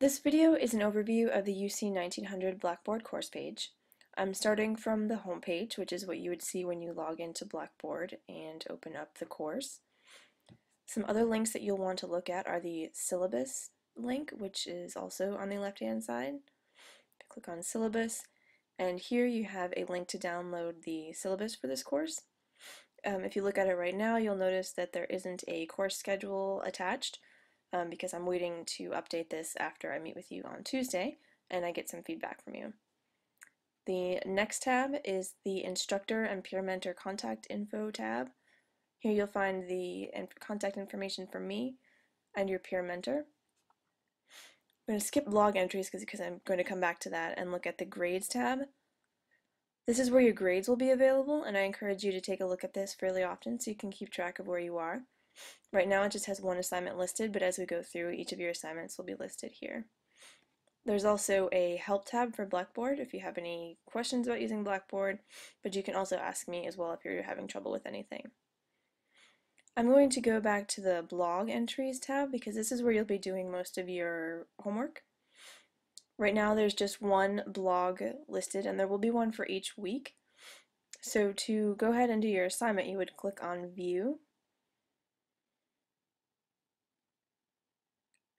This video is an overview of the UC1900 Blackboard course page. I'm starting from the home page, which is what you would see when you log into Blackboard and open up the course. Some other links that you'll want to look at are the syllabus link, which is also on the left-hand side. Click on syllabus, and here you have a link to download the syllabus for this course. If you look at it right now, you'll notice that there isn't a course schedule attached because I'm waiting to update this after I meet with you on Tuesday and I get some feedback from you. The next tab is the Instructor and Peer Mentor Contact Info tab. Here you'll find the contact information for me and your peer mentor. I'm going to skip blog entries because I'm going to come back to that and look at the Grades tab. This is where your grades will be available, and I encourage you to take a look at this fairly often so you can keep track of where you are. Right now it just has one assignment listed, but as we go through, each of your assignments will be listed here. There's also a help tab for Blackboard if you have any questions about using Blackboard, but you can also ask me as well if you're having trouble with anything. I'm going to go back to the blog entries tab because this is where you'll be doing most of your homework. Right now there's just one blog listed, and there will be one for each week. So to go ahead and do your assignment, you would click on View,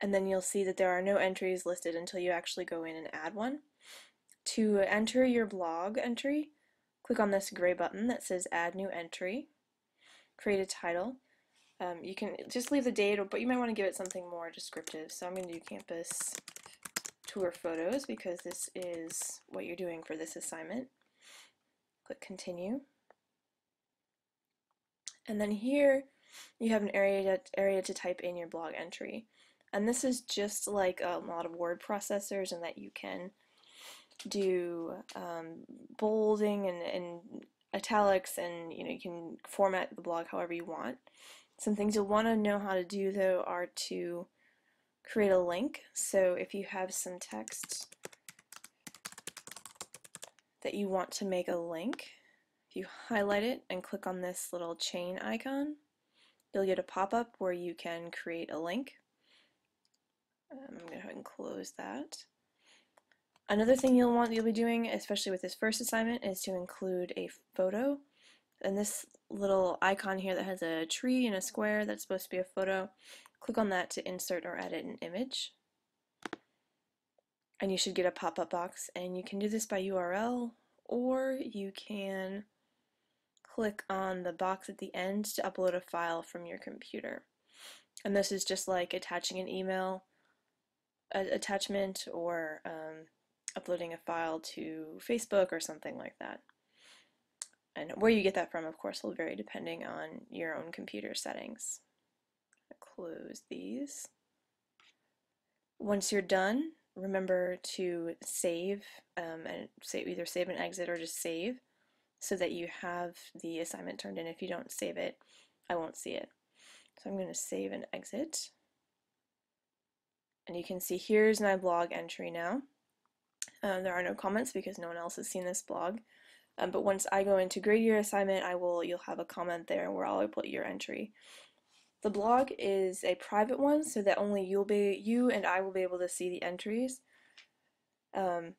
and then you'll see that there are no entries listed until you actually go in and add one. To enter your blog entry, click on this gray button that says Add New Entry, create a title. You can just leave the date, but you might want to give it something more descriptive. So I'm going to do campus tour photos because this is what you're doing for this assignment. Click continue. And then here you have an area to type in your blog entry. And this is just like a lot of word processors in that you can do bolding and italics, and you can format the blog however you want. Some things you'll want to know how to do though are to create a link. So if you have some text that you want to make a link, if you highlight it and click on this little chain icon, you'll get a pop-up where you can create a link. I'm going to go ahead and close that. Another thing you'll be doing, especially with this first assignment, is to include a photo. And this little icon here that has a tree and a square that's supposed to be a photo, click on that to insert or edit an image. And you should get a pop-up box, and you can do this by URL, or you can click on the box at the end to upload a file from your computer. And this is just like attaching an email attachment or uploading a file to Facebook or something like that. And where you get that from, of course, will vary depending on your own computer settings. Close these. Once you're done, remember to save, and either save and exit or just save so that you have the assignment turned in. If you don't save it, I won't see it. So I'm going to save and exit. And you can see here's my blog entry now. There are no comments because no one else has seen this blog. But once I go into grade your assignment, you'll have a comment there where I'll put your entry. The blog is a private one, so that only you and I will be able to see the entries. And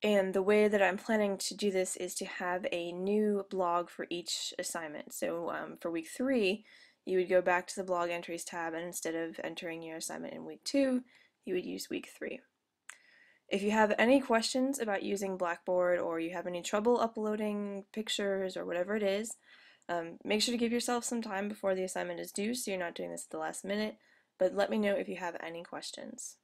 the way that I'm planning to do this is to have a new blog for each assignment. So for week 3, you would go back to the blog entries tab, and instead of entering your assignment in week 2, you would use week 3. If you have any questions about using Blackboard, or you have any trouble uploading pictures or whatever it is, make sure to give yourself some time before the assignment is due so you're not doing this at the last minute, but let me know if you have any questions.